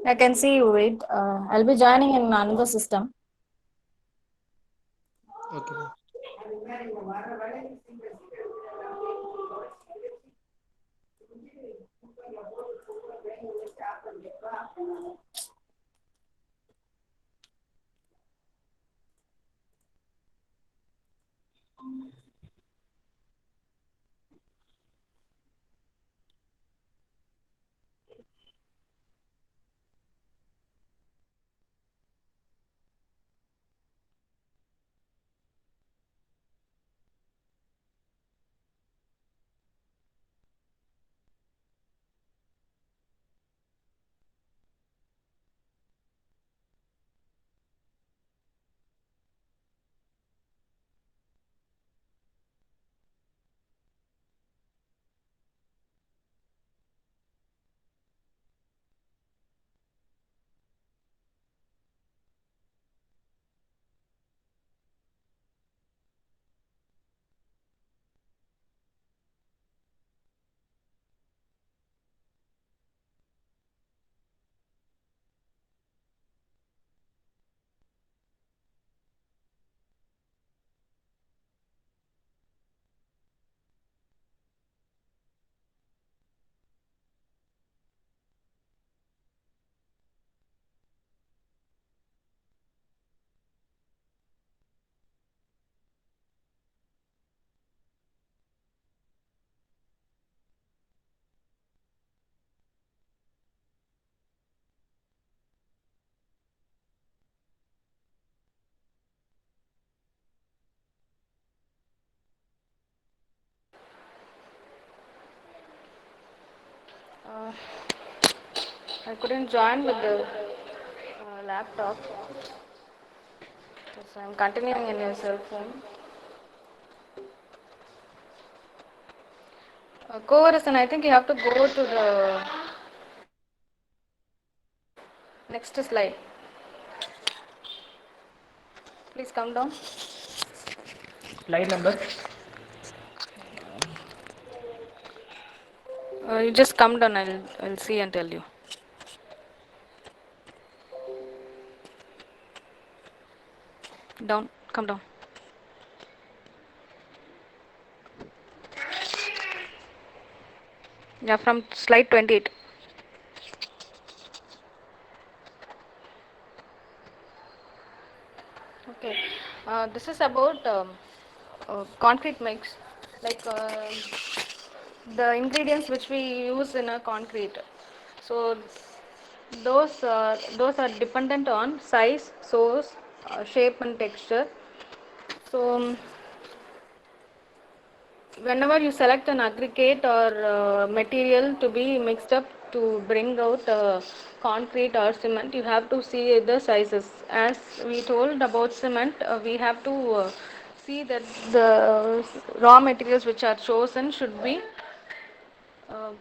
I can see you. Wait, I'll be joining in another system. Okay, ma'am. Uh, I couldn't join with the laptop, so I'm continuing in your cell phone. Coercion, I think you have to go to the next slide. Please come down. Slide number. You just come down. I'll see and tell you. Down. Come down. Yeah, from slide 28. Okay. This is about concrete mix, like the ingredients which we use in a concrete. So those are dependent on size, source, shape, and texture. So whenever you select an aggregate or material to be mixed up to bring out concrete or cement, you have to see the sizes. As we told about cement, we have to see that the raw materials which are chosen should be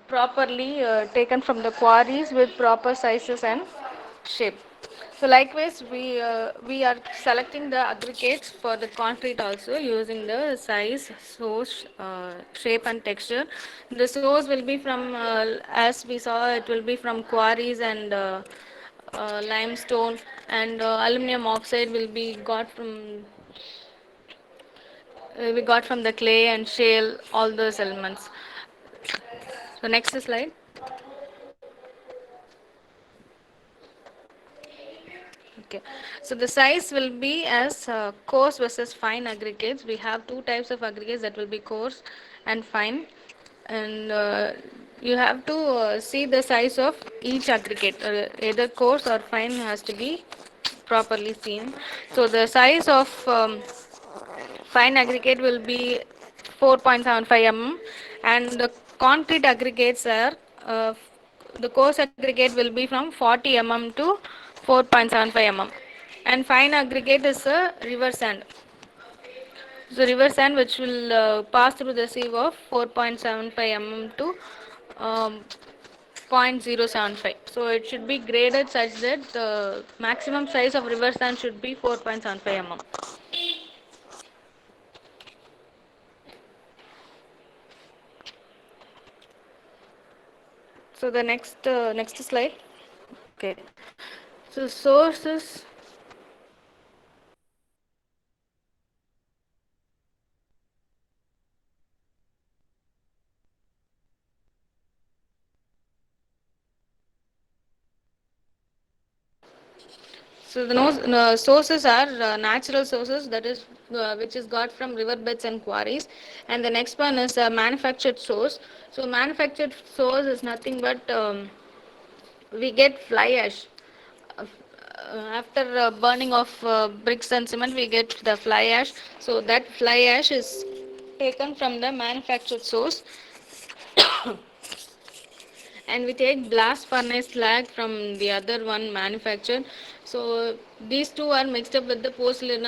properly taken from the quarries with proper sizes and shape. So likewise, we are selecting the aggregates for the concrete also using the size, source, shape, and texture. The source will be from, as we saw, it will be from quarries and limestone, and aluminum oxide will be got from we got from the clay and shale, all those elements. So next slide. Okay, so the size will be as coarse versus fine aggregates. We have two types of aggregates, that will be coarse and fine, and you have to see the size of each aggregate. Either coarse or fine has to be properly seen. So the size of fine aggregate will be 4.75 mm, and the concrete aggregates are the coarse aggregate will be from 40 mm to 4.75 mm, and fine aggregate is a river sand. So river sand which will pass through the sieve of 4.75 mm to um, 0.075. So it should be graded such that the maximum size of river sand should be 4.75 mm. So the next slide. Okay. So sources. So the no, sources are natural sources, that is which is got from riverbeds and quarries, and the next one is manufactured source. So manufactured source is nothing but we get fly ash. Uh, After burning of bricks and cement, we get the fly ash. So that fly ash is taken from the manufactured source, and we take blast furnace slag from the other one manufactured. So these two are mixed up with the porcelain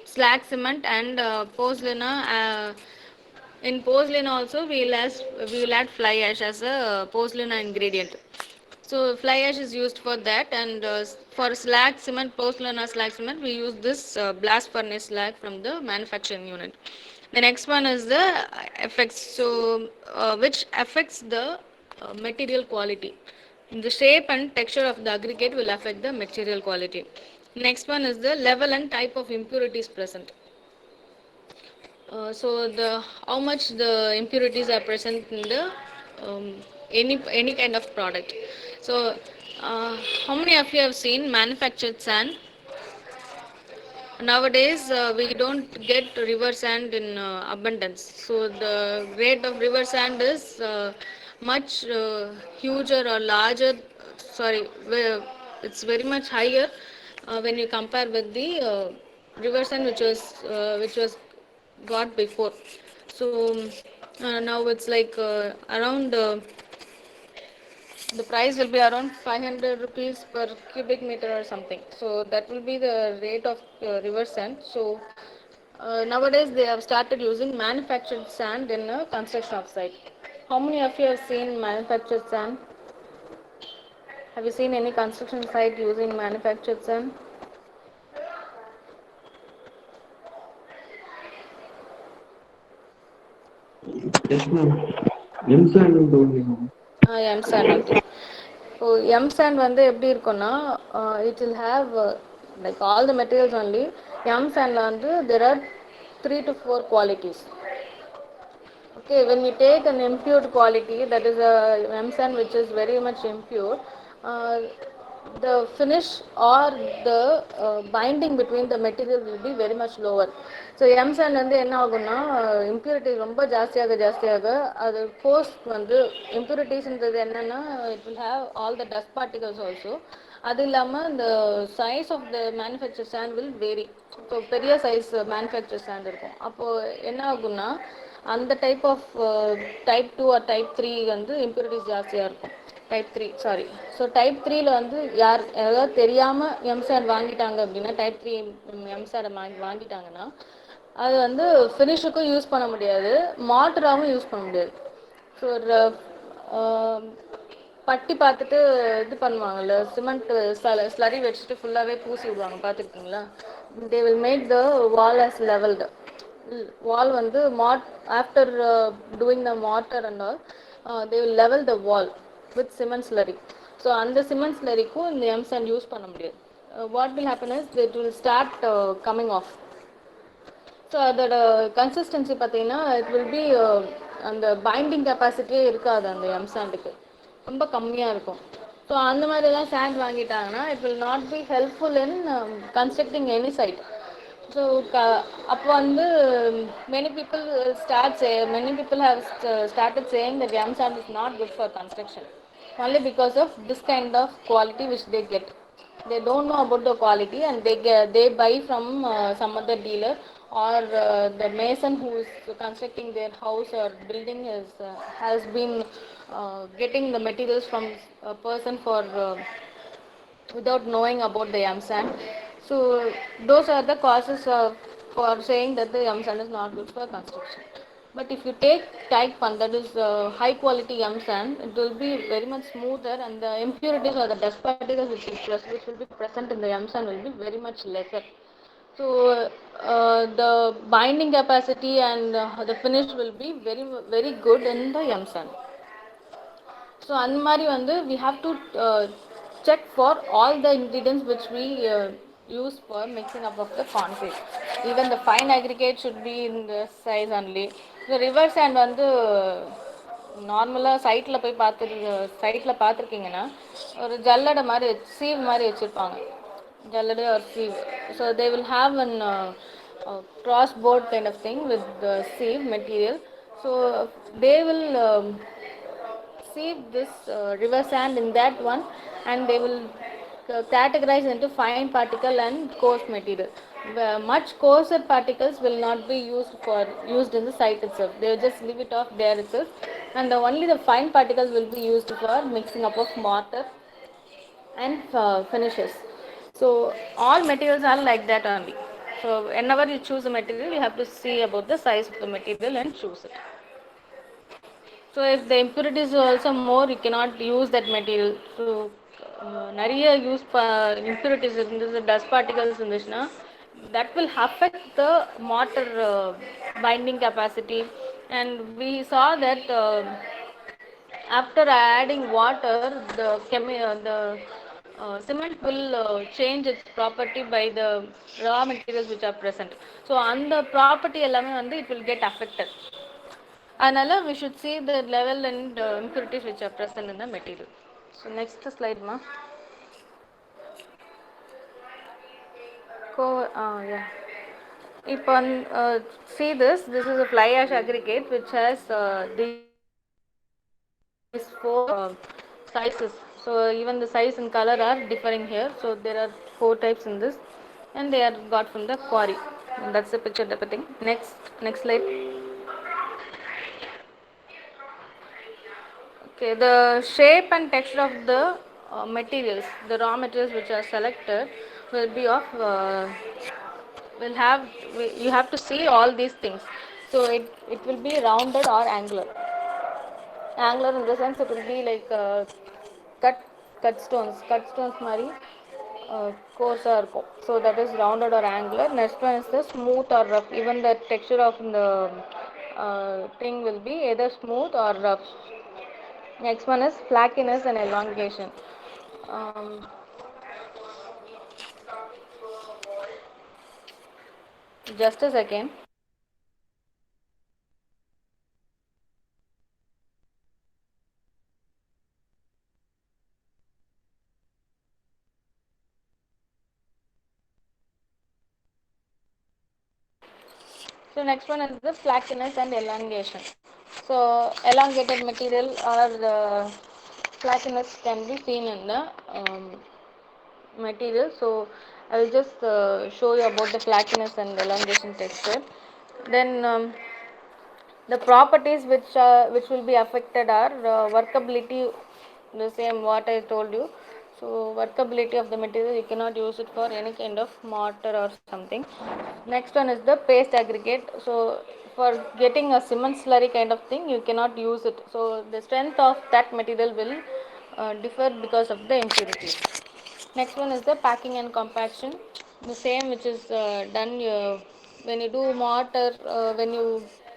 slag cement and porcelain. In porcelain also we will add fly ash as a porcelain ingredient. So fly ash is used for that, and for slag cement, porcelain or slag cement, we use this blast furnace slag from the manufacturing unit. The next one is the effects, so which affects the material quality. The shape and texture of the aggregate will affect the material quality. Next one is the level and type of impurities present. So the how much the impurities are present in the any kind of product. So how many of you have seen manufactured sand? Nowadays, we don't get river sand in abundance. So the rate of river sand is much huger or larger. Sorry, it's very much higher when you compare with the river sand which was got before. So now it's like around the price will be around 500 rupees per cubic meter or something. So that will be the rate of river sand. So nowadays they have started using manufactured sand in a construction of site. How many of you have seen manufactured sand? Have you seen any construction site using manufactured sand? Yes, ma'am. M-sand and only, ma'am. M sand only. So M sand வந்து எப்படி இருக்கும்னா it will have like all the materials only. M sandல வந்து there are 3 to 4 qualities. Okay, when we take an impure quality, that is a M sand which is very much impure, uh, the finish or the binding between the material will be very much lower. So M sand வந்து என்ன ஆகும்னா impurity ரொம்ப ஜாஸ்தியாக அது course வந்து இம்ப்யூரிட்டிஸ்ன்றது என்னென்னா it will have all the dust particles also. அது இல்லாமல் இந்த size of the manufacture sand will vary. So பெரிய சைஸ் மேனுஃபேக்சர் சாண்ட் இருக்கும். அப்போது என்ன ஆகும்னா அந்த டைப் 2 ஆர் டைப் 3 வந்து இம்ப்யூரிட்டிஸ் ஜாஸ்தியாக இருக்கும். Type 3 sorry. ஸோ டைப் 3ல வந்து யாராவது தெரியாமல் எம்சாண்ட் வாங்கிட்டாங்க அப்படின்னா, டைப் 3 எம்சாண்டை வாங்கிட்டாங்கன்னா அது வந்து ஃபினிஷுக்கும் யூஸ் பண்ண முடியாது, மாட்டராகவும் யூஸ் பண்ண முடியாது. ஸோ ஒரு பட்டி பார்த்துட்டு இது பண்ணுவாங்கல்ல, சிமெண்ட் ஸ்லரி வச்சுட்டு ஃபுல்லாகவே பூசி விடுவாங்க, பார்த்துருக்கீங்களா? They will make the wall as leveled. Wall வந்து after doing the mortar and all, they will level the wall with cement slurry. So அந்த சிமெண்ட் ஸ்லரிக்கும் இந்த எம்சாண்ட் யூஸ் பண்ண முடியாது. What will happen is it will start coming off. So அதோட consistency பார்த்தீங்கன்னா it will be அந்த binding கெப்பாசிட்டியே இருக்காது அந்த எம்சாண்டுக்கு, ரொம்ப கம்மியாக இருக்கும். ஸோ அந்த மாதிரிலாம் சாண்ட் வாங்கிட்டாங்கன்னா it will not be helpful in constructing any site. So அப்போ வந்து many people have started saying that yam sand is not good for construction only because of this kind of quality which they get. They don't know about the quality and they buy from some other dealer, or the mason who is constructing their house or building has been getting the materials from a person for without knowing about the yam sand. So those are the causes for saying that the yam sand is not good for construction. But if you take type 1, that is high quality yam sand, it will be very much smoother, and the impurities or the dust particles which will be present in the yam sand will be very much lesser. So the binding capacity and the finish will be very very good in the yam sand. So அந்த மாதிரி வந்து we have to check for all the ingredients which we use for mixing up of the confit. Even the fine aggregate should be in the size only. The river sand வந்து நார்மலாக சைட்டில் போய் சைட்டில் பார்த்துருக்கீங்கன்னா ஒரு ஜல்லடை மாதிரி சீவ் மாதிரி வச்சுருப்பாங்க, ஜல்லடை or sieve. So they will have an cross board kind of thing with the sieve material. So they will sieve this river sand in that one, and they will categorize into fine particle and coarse material. Much coarser particles will not be used in the site itself. They will just leave it off there itself, and only the fine particles will be used for mixing up of mortar and finishes. So all materials are like that only. So whenever you choose a material, you have to see about the size of the material and choose it. So if the impurities are also more, you cannot use that material. So நிறைய impurities இருந்தது, dust particles இருந்துச்சுன்னா that will affect the mortar binding capacity. And we saw that after adding water, the cement will change its property by the raw materials which are present. So அந்த property எல்லாமே வந்து it will get affected. அதனால we should see the level and impurities which are present in the material. So next slide ma. Yeah. If on see this is a fly ash aggregate which has these four sizes. So even the size and color are differing here. So there are four types in this, and they are got from the quarry. And that's the picture depicting. Next slide. Okay, the shape and texture of the materials, the raw materials which are selected, will be of will have you have to see all these things. So it will be rounded or angular. Angular in the sense it will be like cut cut stones மாதிரி coarse-ஆ இருக்கும். So that is rounded or angular. Next one is the smooth or rough. Even the texture of the thing will be either smooth or rough. Next one is flakiness and elongation. Um, just a second. So next one is the flakiness and elongation. So elongated material or the flakiness can be seen in the material. So I will just show you about the flakiness and elongation texture. Then the properties which will be affected are workability, the same what I told you. So workability of the material, you cannot use it for any kind of mortar or something. Next one is the paste aggregate. So for getting a cement slurry kind of thing, you cannot use it. So the strength of that material will differ because of the impurities. Next one is the packing and compaction. The same which is done when you do mortar, when you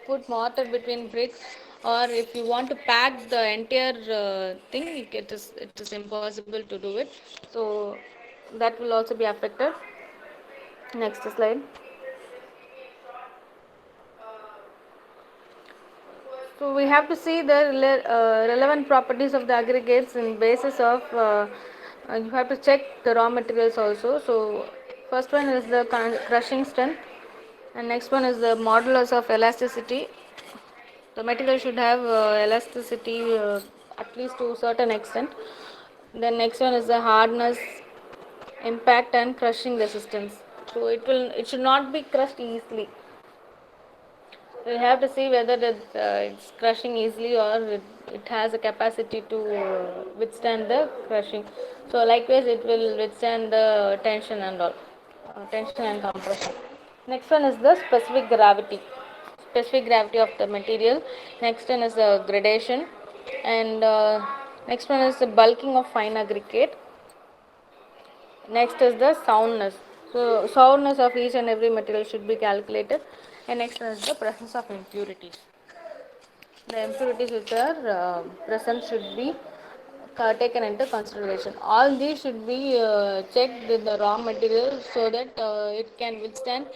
put mortar between bricks, or if you want to pack the entire thing, it is impossible to do it. So that will also be affected. Next slide. So we have to see the relevant properties of the aggregates in basis of you have to check the raw materials also. So first one is the crushing strength, and next one is the modulus of elasticity. The material should have elasticity at least to a certain extent. Then next one is the hardness, impact and crushing resistance. So it should not be crushed easily. We have to see whether it's crushing easily or it has a capacity to withstand the crushing. So likewise it will withstand the tension and all, tension and compression. Next one is the specific gravity of the material. Next one is the gradation, and next one is the bulking of fine aggregate. Next is the soundness. So soundness of each and every material should be calculated. And next one is the presence of impurities. The impurities which are present should be taken into consideration. All these should be checked with the raw material so that it can withstand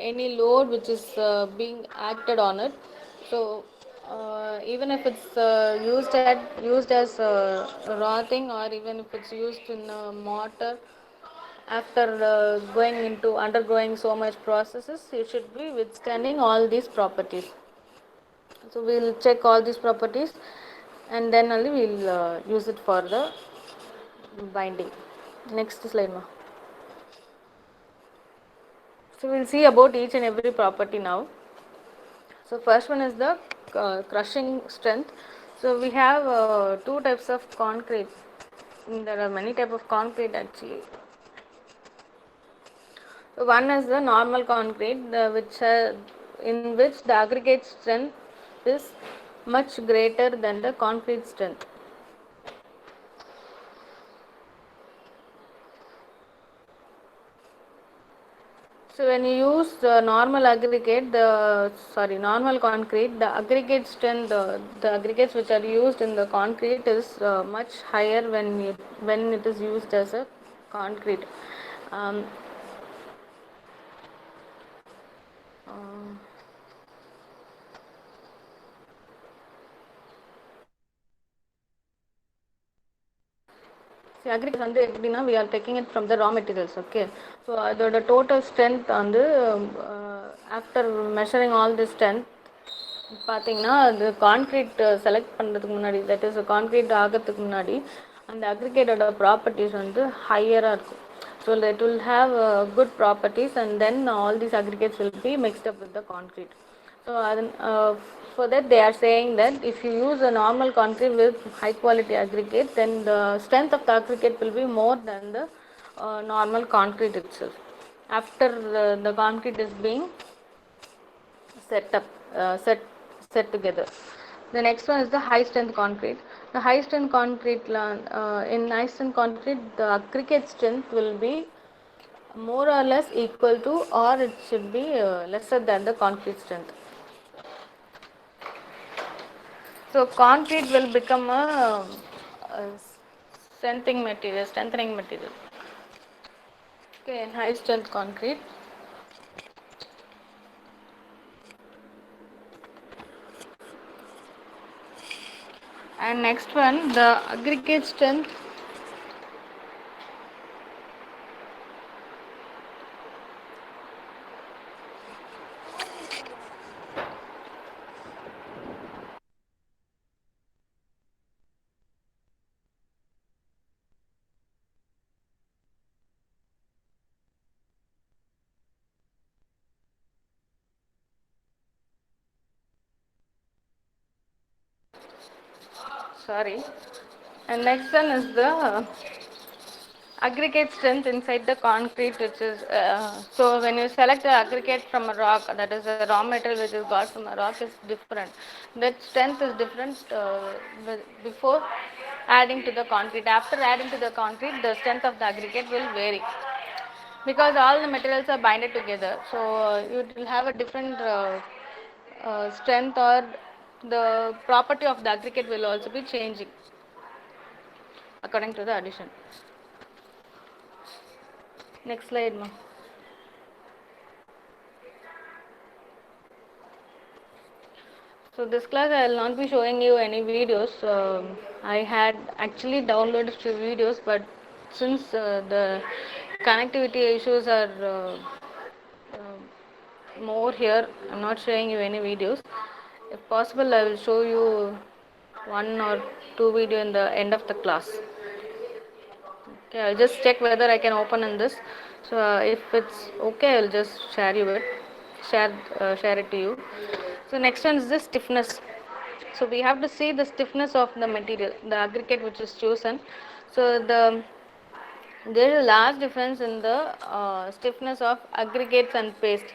any load which is being acted on it. So even if it's used as a raw thing, or even if it's used in a mortar, after going into undergoing so much processes, it should be withstanding all these properties. So we'll check all these properties, and then only we'll use it for the binding. Next slide, ma. So we'll see about each and every property now. So first one is the crushing strength. So we have two types of concrete. There are many type of concrete actually. So one is the normal concrete, in which the aggregate strength is much greater than the concrete strength. So when you use the normal concrete, the aggregate strength, the aggregates which are used in the concrete is much higher when it is used as a concrete. Um, uh, See, aggregate வந்து எப்படின்னா we are taking it from the raw materials, okay. So அதோட total strength வந்து after measuring all this strength பார்த்தீங்கன்னா அது concrete select பண்ணுறதுக்கு முன்னாடி, that is concrete ஆகிறதுக்கு முன்னாடி அந்த அக்ரிகேட்டோட ப்ராப்பர்ட்டிஸ் வந்து ஹையராக இருக்கும். So that will have good properties, and then all these aggregates will be mixed up with the concrete. So for that they are saying that if you use a normal concrete with high quality aggregate, then the strength of the aggregate will be more than the normal concrete itself. After the concrete is being set up, set together. The next one is the high strength concrete. The high strength concrete, in high strength concrete, the aggregate strength will be more or less equal to, or it should be lesser than the concrete strength. So concrete will become a strengthening material. Okay, in high strength concrete. And next one, the aggregate strength. Sorry. And next one is the aggregate strength inside the concrete, which is so when you select the aggregate from a rock, that is a raw material which is got from a rock, is different. That strength is different before adding to the concrete. After adding to the concrete, the strength of the aggregate will vary because all the materials are binded together. So you will have a different strength, or the property of the aggregate will also be changing according to the addition. Next slide, ma. So this class I will not be showing you any videos. I had actually downloaded few videos, but since the connectivity issues are more here, I am not showing you any videos. If possible, I will show you one or two video in the end of the class. Okay, I'll just check whether I can open in this. So if it's okay, I'll just share it to you. So next one is the stiffness. So we have to see the stiffness of the material, the aggregate which is chosen. So there is a large difference in the stiffness of aggregates and paste.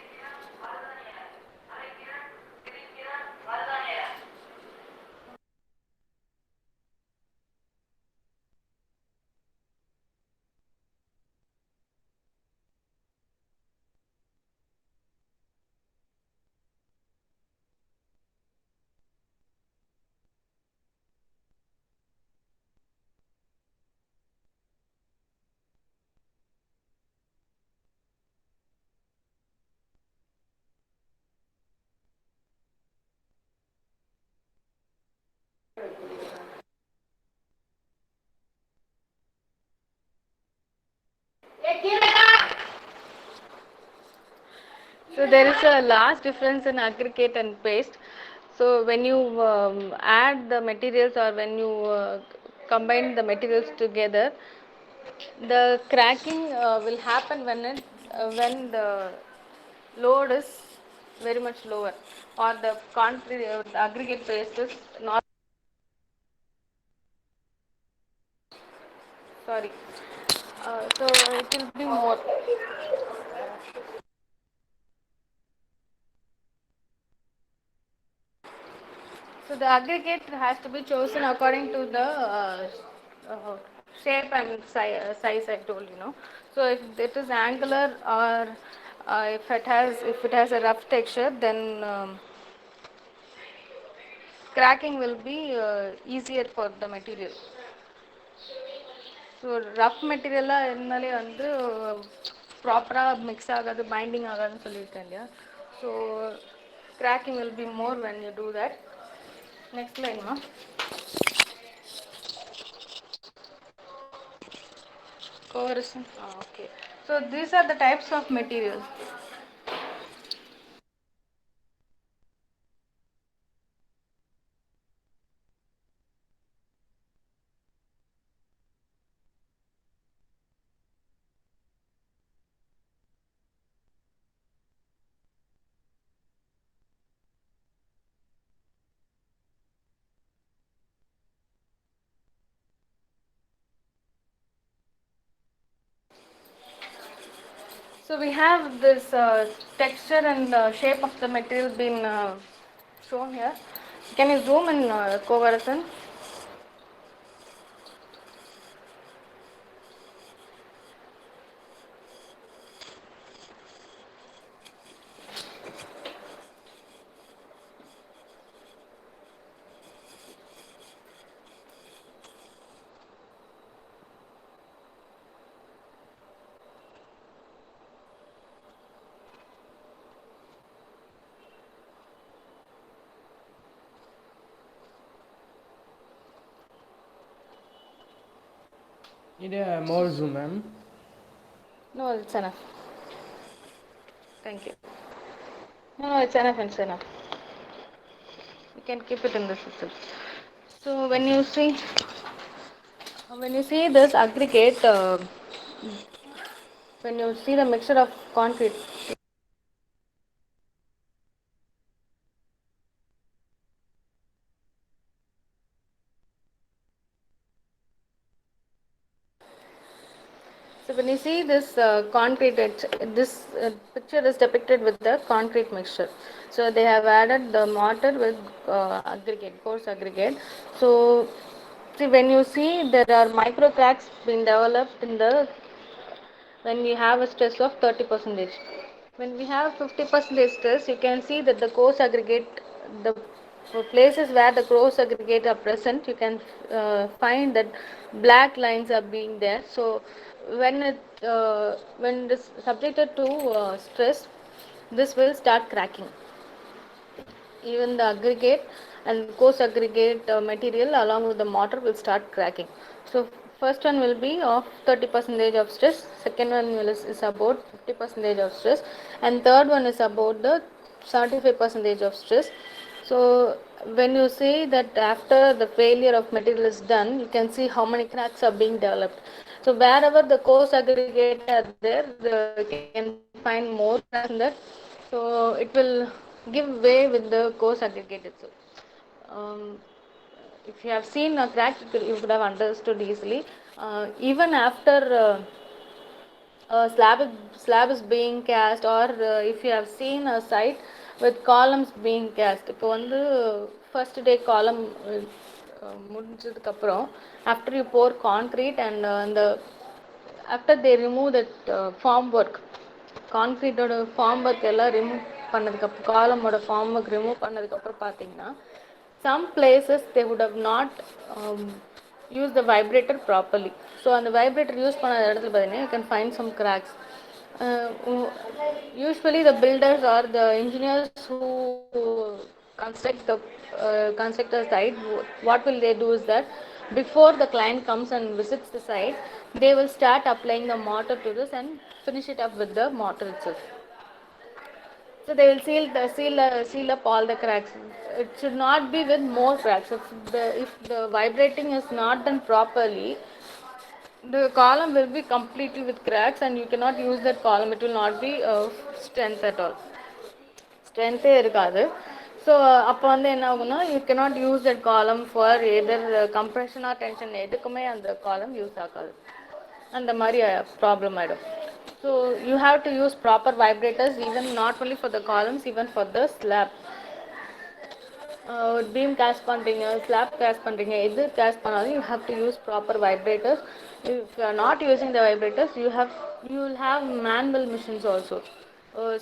So there is a large difference in aggregate and paste. So when you add the materials or when you combine the materials together, the cracking will happen when the load is very much lower, or the concrete the aggregate paste is not, sorry, so it will be more. So the aggregate has to be chosen according to the uh, shape and size I told you know. So if it is angular, or if it has a rough texture, then cracking will be easier for the material. So rough மெட்டீரியலாக இருந்தாலே வந்து ப்ராப்பராக mix ஆகாது, binding ஆகாதுன்னு சொல்லியிருக்கேன் இல்லையா. So cracking will be more when you do that. Next line ma. Coercion. Okay. So these are the types of materials. So we have this texture and shape of the material been shown here. Can you zoom in Coverson? Need a more zoom, ma'am. No, it's enough. Thank you. No, it's enough. It's enough. You can keep it in the system. So when you see this aggregate, when you see the mixture of concrete, so when you see this concrete, this picture is depicted with the concrete mixture. So they have added the mortar with aggregate, coarse aggregate. So see, when you see there are micro cracks being developed in the when we have a stress of 30 percentage. When we have 50% stress, you can see that the coarse aggregate, the places where the coarse aggregate are present, you can find that black lines are being there. So when it is subjected to stress, this will start cracking. Even the aggregate and coarse aggregate material along with the mortar will start cracking. So first one will be of 30 percentage of stress, second one is about 50 percentage of stress, and third one is about the 75 percentage of stress. So when you say that after the failure of material is done, you can see how many cracks are being developed. So wherever the coarse aggregate are there, you can find more cracks in that. So it will give way with the coarse aggregate itself. Um, if you have seen a crack, you could have understood easily. Even after slab is being cast, or if you have seen a site with columns being cast, இப்போ வந்து first day column முடிஞ்சதுக்கப்புறம் after you pour concrete and the after they remove that form work, கான்க்ரீட்டோட form work எல்லாம் remove பண்ணதுக்கப்புறம், காலமோட form work remove பண்ணதுக்கப்புறம் பார்த்தீங்கன்னா, some places they would have not used the vibrator properly. So அந்த vibrator use பண்ணாத இடத்துல பார்த்தீங்கன்னா you can find some cracks. Usually the builders or the engineers who construct a site, what will they do is that before the client comes and visits the site, they will start applying the mortar to this and finish it up with the mortar itself. So they will seal up all the cracks. It should not be with more cracks. If the vibrating is not done properly, the column will be completely with cracks, and you cannot use that column. It will not be strength at all. ஸ்ட்ரென்த்தே இருக்காது. So அப்போ வந்து என்ன ஆகும்னா you cannot use that column for either compression or tension, எதுக்குமே அந்த column use ஆகாது. அந்த மாதிரி ப்ராப்ளம் ஆகிடும். So you have to use proper vibrators even not only for the columns, even for the slab. Beam cast பண்ணுறீங்க, slab cast பண்ணுறீங்க, எது cast பண்ணாலும் you have to use proper vibrators. If you are not using the vibrators you will have manual machines also.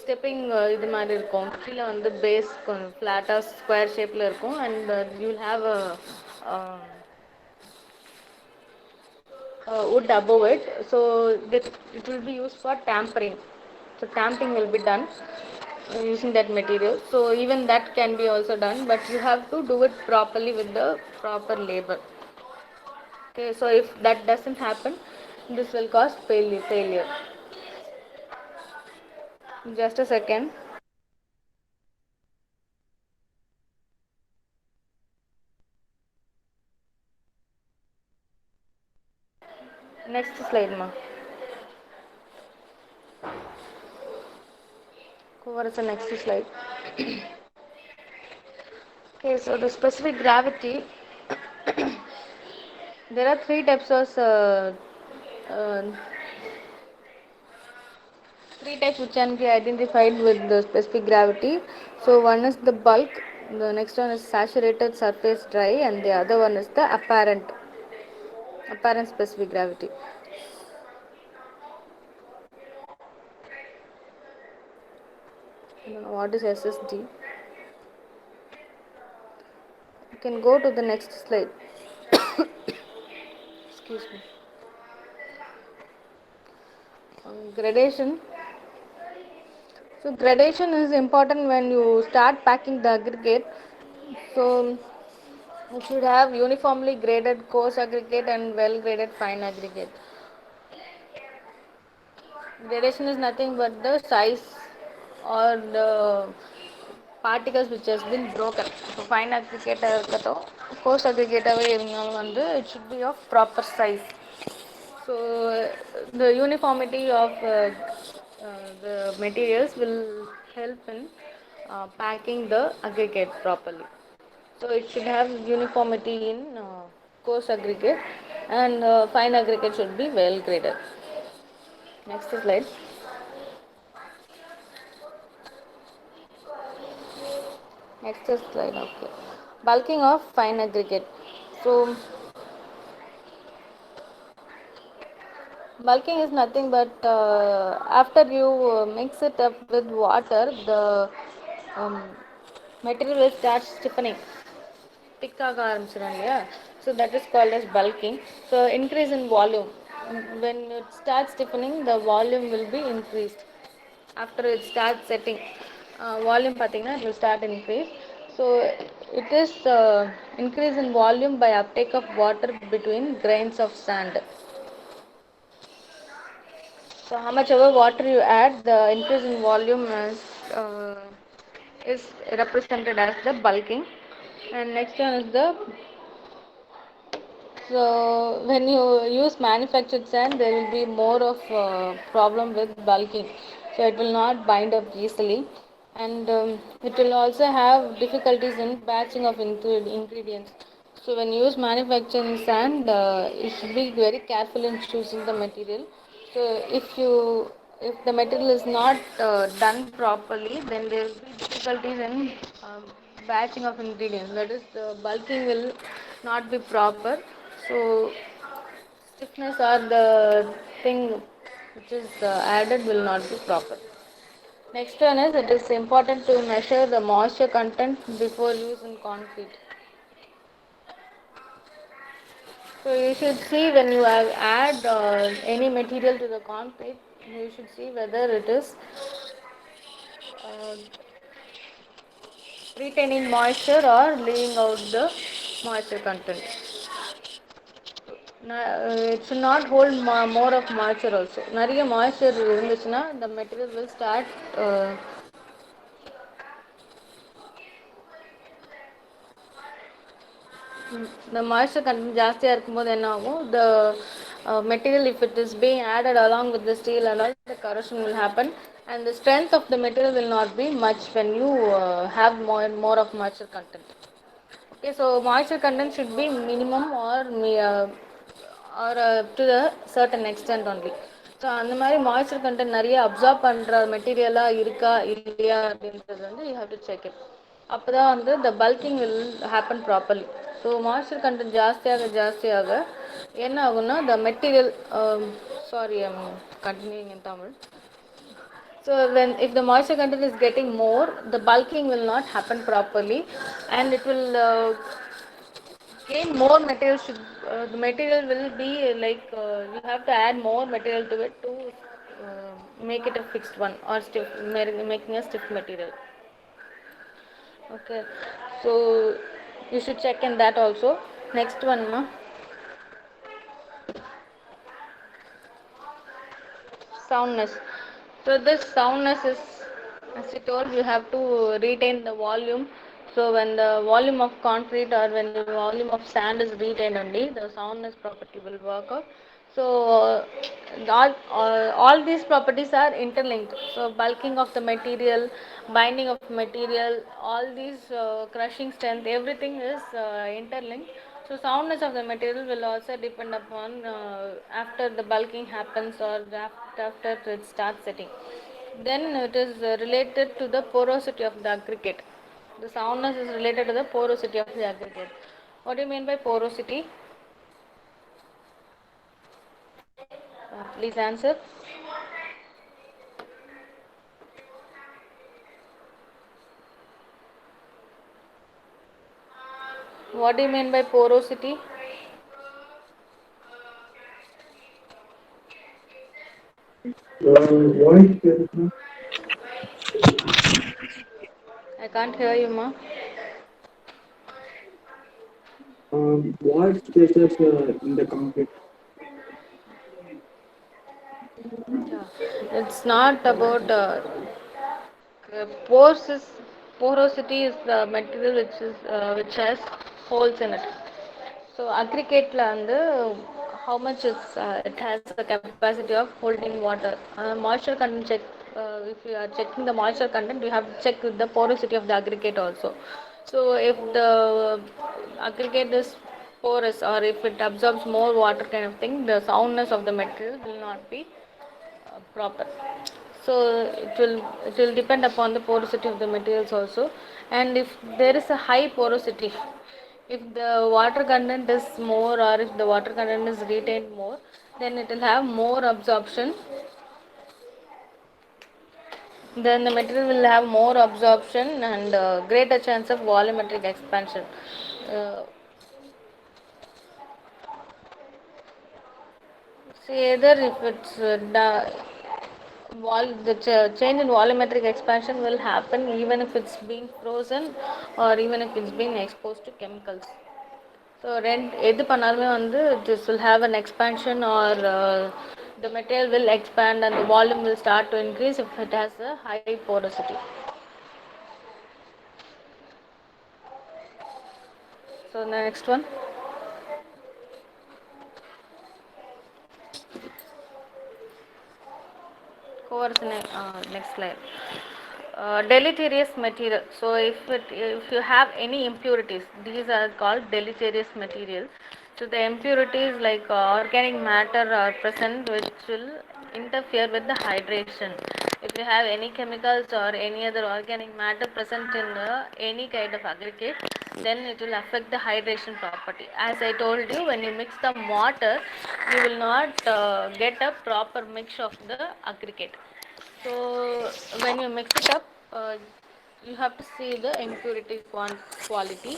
Stepping இது மாதிரி இருக்கும், கீழே வந்து base கொஞ்சம் ஃப்ளாட்டாக ஸ்கொயர் ஷேப்பில் இருக்கும், and you will have wood above it. So it will be used for tampering. So tamping will be done using that material. So even that can be also done, but you have to do it properly with the proper labor. Okay, so if that doesn't happen, this will cause failure. Just a second. Next slide, ma. What is the next slide? Okay, so the specific gravity, there are uh, three types which can be identified with the specific gravity. So one is the bulk, the next one is saturated surface dry, and the other one is the apparent specific gravity. I don't know what is SSD. You can go to the next slide. Excuse me. Gradation. So gradation is important when you start packing the aggregate. So you should have uniformly graded coarse aggregate and well graded fine aggregate. Gradation is nothing but the size or the particles which has been broken. So fine aggregator இருக்கட்டும், coarse aggregator இருந்தாலும் வந்து it should be of proper size. So the uniformity of the materials will help in packing the aggregate properly. So it should have uniformity in coarse aggregate, and fine aggregate should be well graded. Next slide. Next slide. Okay. Bulking of fine aggregate. So bulking is nothing but after you mix it up with water, the um, material will start stiffening. Thick ஆக ஆரம்பிச்சிடும் இல்லையா? So that is called as bulking. So increase in volume. When it starts stiffening, the volume will be increased. After it starts setting, volume பார்த்தீங்கன்னா it will start increase. So it is increase in volume by uptake of water between grains of sand. So how much ever water you add, the increase in volume is represented as the bulking. And next one is the, so when you use manufactured sand, there will be more of problem with bulking. So it will not bind up easily, and it will also have difficulties in batching of ingredients. So when you use manufacturing sand, you should be very careful in choosing the material. So if the material is not done properly, then there will be difficulties in batching of ingredients. That is, the bulking will not be proper. So stiffness or the thing which is added will not be proper. Next one is, it is important to measure the moisture content before use in concrete. So you should see when you have add any material to the concrete, you should see whether it is uh, retaining moisture or leaving out the moisture content. It should not hold more of moisture also. நிறைய moisture இருந்துச்சுன்னா the material will start the moisture content ஜாஸ்தியாக இருக்கும்போது என்ன ஆகும், the material if it is being added along with the steel and all, the corrosion will happen, and the strength of the material will not be much when you have more of moisture content. Okay, so moisture content should be minimum or to the certain extent only. So அந்த மாதிரி moisture content நிறைய absorb பண்ணுற மெட்டீரியலாக இருக்கா இல்லையா அப்படின்றது வந்து you have to check it. அப்போ தான் வந்து the bulking will happen properly. So moisture content ஜாஸ்தியாக ஜாஸ்தியாக என்ன ஆகும்னா the material, sorry I'm continuing in Tamil. So when if the moisture content is getting more, the bulking will not happen properly, and it will gain more material. The material will be like you have to add more material to it to make it a fixed one or stiff, making a stiff material. Okay, so you should check in that also. Next one, ma. Soundness. So this soundness is, as I told, you have to retain the volume. So when the volume of concrete or when the volume of sand is retained only, the soundness property will work out. So all these properties are interlinked. So bulking of the material, binding of material, all these crushing strength, everything is interlinked. So soundness of the material will also depend upon after the bulking happens or after it starts setting. Then it is related to the porosity of the aggregate. The soundness is related to the porosity of the aggregate. What do you mean by porosity? Please answer. What do you mean by porosity? Voice கேக்குதா? I can't hear you, ma. What stresses in the concrete? Yeah. It's not about pores is, porosity is the material which has holes in it. So aggregateல வந்து how much is it has the capacity of holding water. Moisture content check. If you are checking the moisture content, you have to check with the porosity of the aggregate also. So if the aggregate is porous or if it absorbs more water kind of thing, the soundness of the material will not be proper. So it will depend upon the porosity of the materials also. And if there is a high porosity, if the water content is more or if the water content is retained more, then it will have more absorption. Then the material will have more absorption and greater chance of volumetric expansion. uh, See, either if it's the change in volumetric expansion will happen even if it's being frozen or even if it's being exposed to chemicals. So எது பண்ணாலுமே வந்து this will have an expansion or the material will expand and the volume will start to increase if it has a high porosity. So the next one. Course next slide. Deleterious material. So if you have any impurities, these are called deleterious material. So the impurities like organic matter are present which will interfere with the hydration. If you have any chemicals or any other organic matter present in any kind of aggregate, then it will affect the hydration property. As I told you, when you mix the water, you will not get a proper mix of the aggregate. So when you mix it up, you have to see the impurity quality,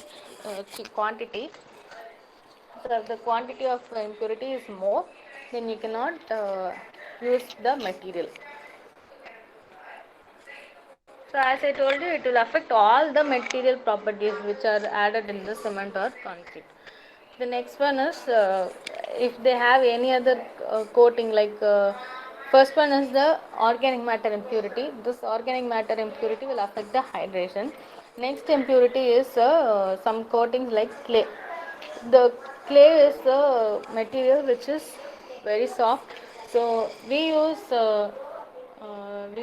quantity. So if the quantity of impurity is more, then you cannot use the material. So as I told you, it will affect all the material properties which are added in the cement or concrete. The next one is if they have any other coating like first one is the organic matter impurity. This organic matter impurity will affect the hydration. Next impurity is some coatings like clay. The clay is the material which is very soft. So we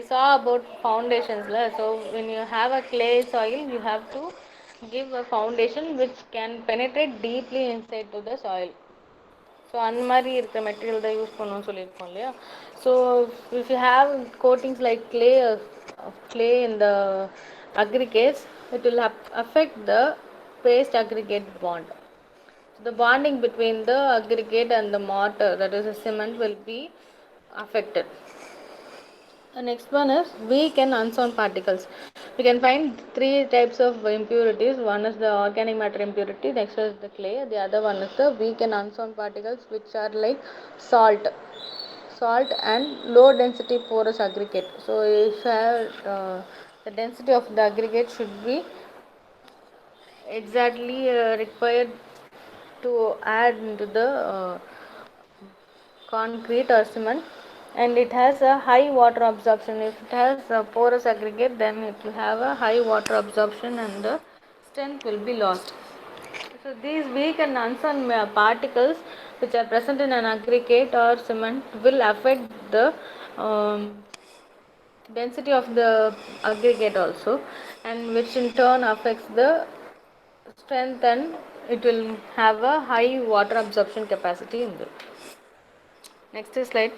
saw about foundations. So when you have a clay soil, you have to give a foundation which can penetrate deeply inside to the soil. So அந்த மாதிரி இருக்கிற material தான் use பண்ணணும்னு சொல்லியிருக்கோம் இல்லையா. So if you have coatings like clay in the aggregates, it will affect the paste aggregate bond. So the bonding between the aggregate and the mortar, that is the cement, will be affected. The next one is weak and unsound particles. We can find three types of impurities. One is the organic matter impurity, next is the clay, the other one is the weak and unsound particles, which are like salt, and low density porous aggregate. So if the density of the aggregate should be exactly required to add into the concrete or cement, and it has a high water absorption. If it has a porous aggregate, then it will have a high water absorption and the strength will be lost. So these weak and unsound particles which are present in an aggregate or cement will affect the density of the aggregate also, and which in turn affects the strength, and it will have a high water absorption capacity in the next slide.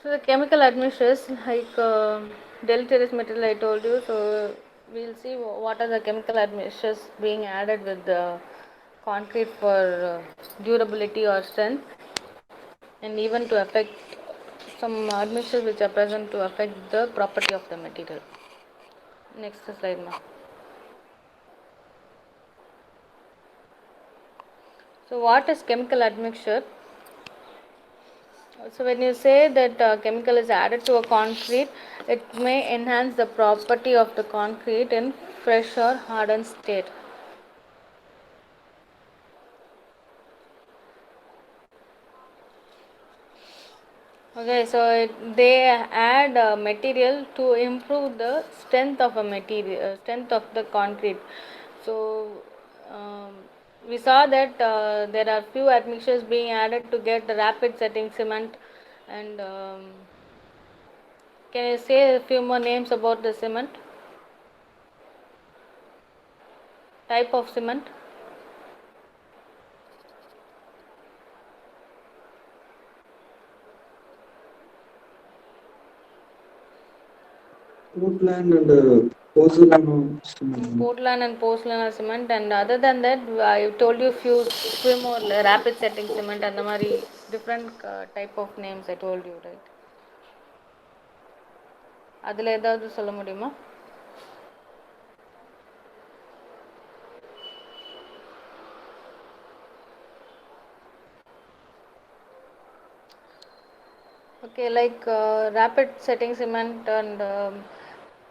So the chemical admixtures like deleterious material I told you. So we'll see what are the chemical admixtures being added with the concrete for durability or strength, and even to affect some admixtures which are present to affect the property of the material. Next slide, ma'am. So what is chemical admixture? So when you say that chemical is added to a concrete, it may enhance the property of the concrete in fresh or hardened state. Okay, so they add material to improve the strength of a material, strength of the concrete. So um, we saw that there are few admixtures being added to get the rapid setting cement, and can you say a few more names about the cement? Type of cement? Portland and Pozzolano cement. Portland and porcelain cement, and other than that, I told you few more rapid setting cement and the mari different type of names I told you, right? அதில் ஏதாவது சொல்ல முடியுமா? Okay, like rapid setting cement and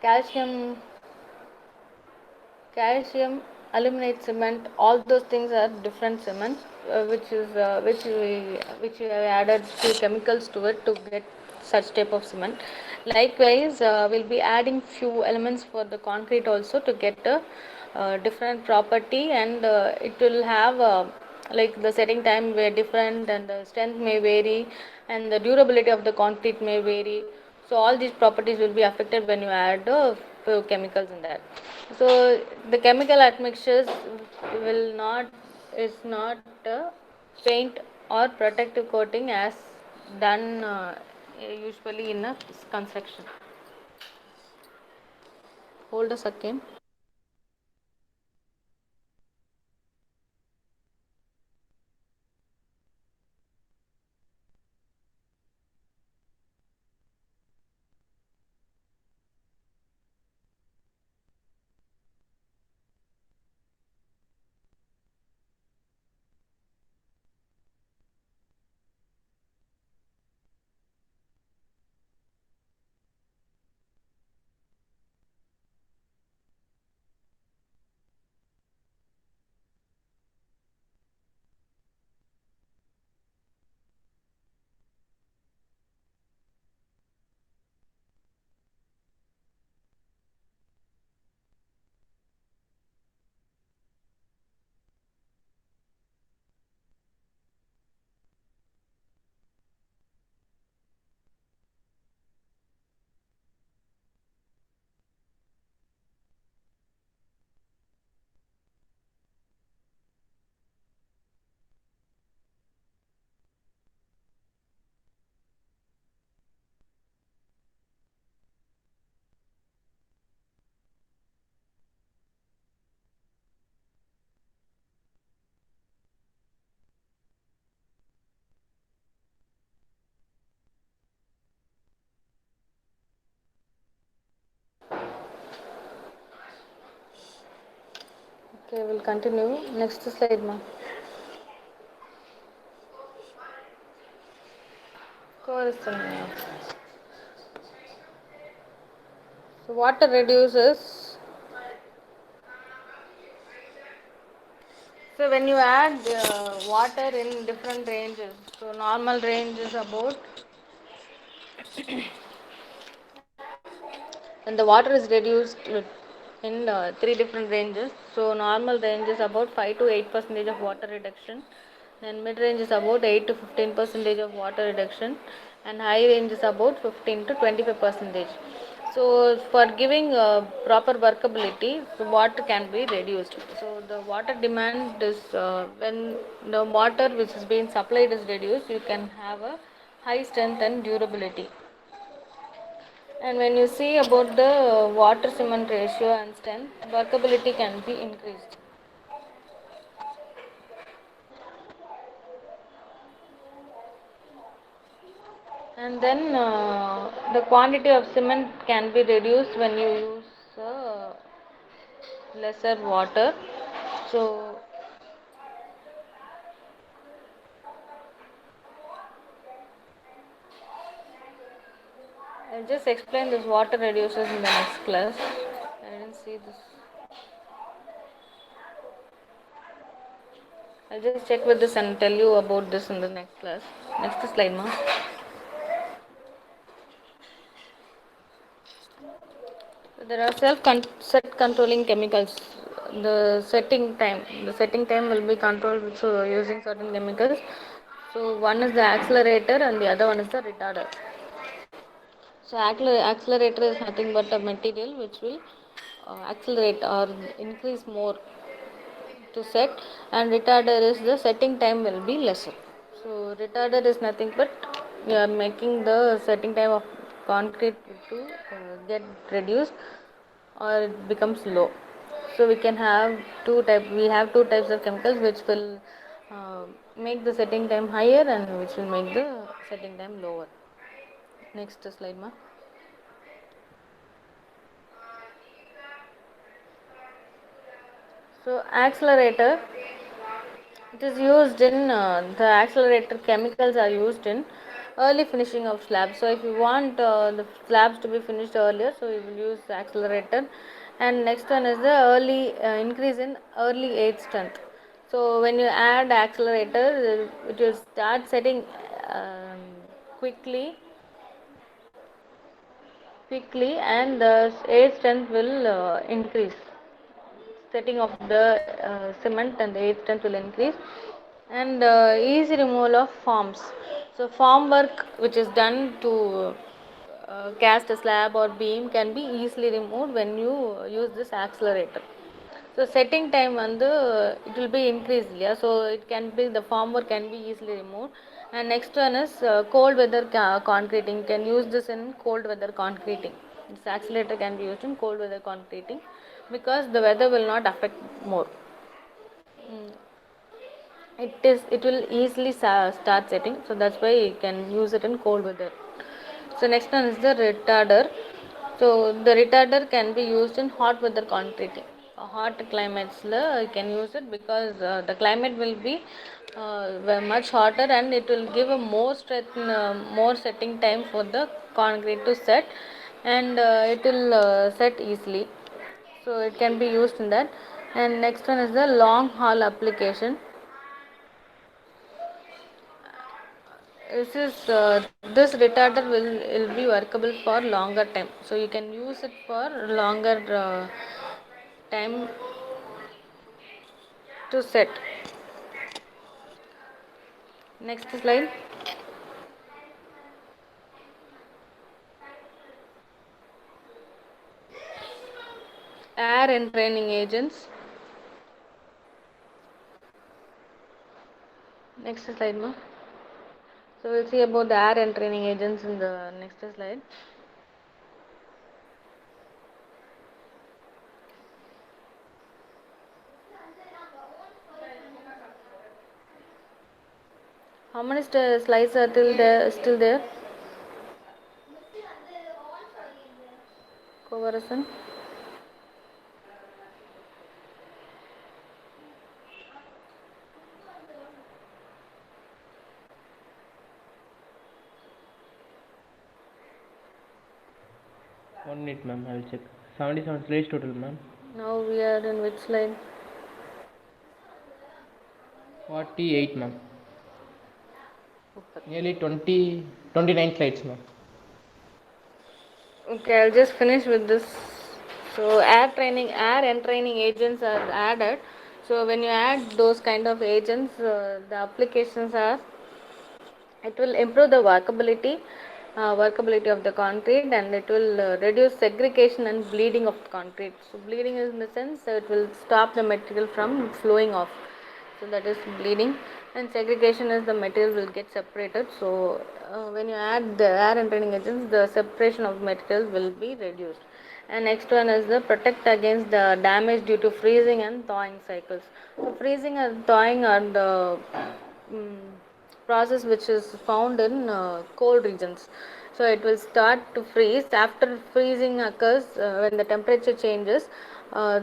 calcium calcium aluminate cement, all those things are different cements, which we have added few chemicals to it to get such type of cement. Likewise, we'll be adding few elements for the concrete also to get a different property, and it will have like the setting time were different, and the strength may vary, and the durability of the concrete may vary. So all these properties will be affected when you add few chemicals in that. So the chemical admixtures will not is not paint or protective coating as done usually in a construction. Hold a second. Okay, we'll continue. Next slide, ma. Corresponding. So water reduces. So when you add water in different ranges, so normal range is about, and the water is reduced in three different ranges. So normal range is about 5 to 8 percentage of water reduction, then mid range is about 8 to 15 percentage of water reduction, and high range is about 15 to 25 percentage. So for giving proper workability, the water can be reduced. So the water demand is when the water which is being supplied is reduced, you can have a high strength and durability. And when you see about the water cement ratio and strength, workability can be increased. And then the quantity of cement can be reduced when you use lesser water. So I'll just explain this water reduces in the next class. I didn't see this. I'll just check with this and tell you about this in the next class. Next slide, ma. There are set controlling chemicals. The setting time will be controlled so using certain chemicals. So one is the accelerator and the other one is the retarder. So accelerator is nothing but a material which will accelerate or increase more to set, and retarder is the setting time will be lesser. So retarder is nothing but we are making the setting time of concrete to get reduced or it becomes low. So we have two types of chemicals which will make the setting time higher and which will make the setting time lower. Next slide, ma. So accelerator, it is used in the accelerator chemicals are used in early finishing of slabs. So if you want the slabs to be finished earlier, so you will use the accelerator. And next one is the early increase in early aid strength. So when you add accelerator, it will start setting um, quickly, and the aid strength will increase. Setting of the cement and the eighth strength will increase, and easy removal of forms. So form work which is done to cast a slab or beam can be easily removed when you use this accelerator. So setting time வந்து it will be increased, yeah, so it can be the form work can be easily removed. And next one is cold weather concreting. Can use this in cold weather concreting. This accelerator can be used in cold weather concreting because the weather will not affect more. Mm. It will easily start setting, so that's why you can use it in cold weather. So next one is the retarder. So the retarder can be used in hot weather concreting. Hot climates you can use it because the climate will be much hotter and it will give a more setting time for the concrete to set, and it will set easily. So it can be used in that. And next one is the long haul application. This retarder will be workable for longer time, so you can use it for longer time to set. Next slide. Air entraining agents. Next slide, ma. So we'll see about the air entraining agents in the next slide. How many slides are still there? Conversion. 1 minute, ma'am. I'll check. 77 slides total, ma'am. Now we are in which slide? 48, ma'am. Super. Nearly 29 slides, ma'am. Okay, I'll just finish with this. So air entraining agents are added. So when you add those kind of agents, the applications are, it will improve the workability of the concrete, and it will reduce segregation and bleeding of the concrete. So bleeding is in the sense it will stop the material from flowing off. So that is bleeding, and segregation is the material will get separated. So when you add the air entraining agents, the separation of material will be reduced. And next one is the protect against the damage due to freezing and thawing cycles. So freezing and thawing are the mm, process which is found in cold regions. So it will start to freeze. After freezing occurs, when the temperature changes, uh,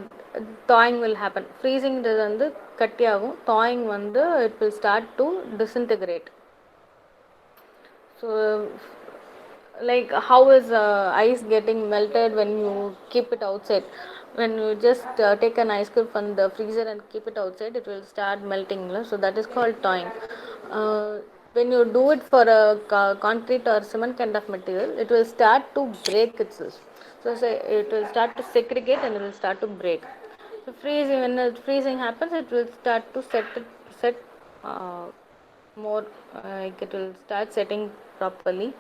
thawing will happen. Freezing வந்து கட்டியாகும், thawing வந்து it will start to disintegrate. So like how is ice getting melted when you keep it outside? When you just take an ice cube from the freezer and keep it outside, it will start melting. So that is called thawing. When you do it for a concrete or cement kind of material, it will start to break itself. So say it will start to segregate and it will start to break. So freezing, when the freezing happens, it will start to set uh, more, like it will start setting properly.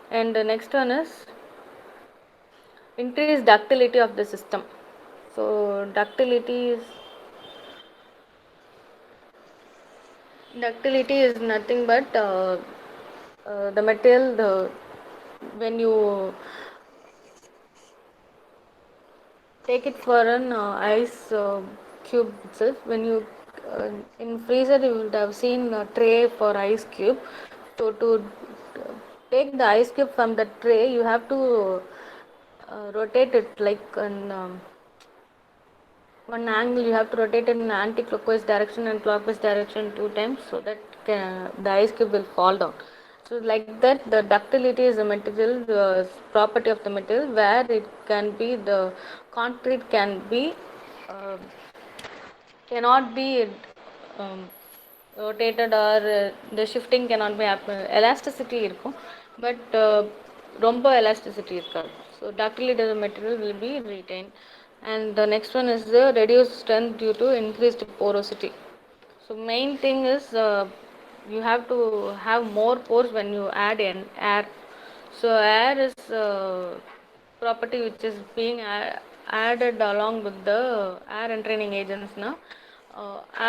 And the next one is increase ductility of the system. So ductility is nothing but the material, the when you take it for an ice cube itself. When you in freezer, you would have seen a tray for ice cube. So to take the ice cube from the tray, you have to rotate it like an one angle. You have to rotate it in anti-clockwise direction and clockwise direction 2 times, so that the ice cube will fall down. So like that, the ductility is the material property of the material, where it can be the concrete can be uh, cannot be um, rotated, or the shifting cannot be happen. Elasticity இருக்கும், but ரொம்ப elasticity இருக்காது. So ductility of the material will be retained. And the next one is the reduced strength due to increased porosity. So main thing is you have to have more pores when you add in air. So air is property which is being added along with the air entraining agents now.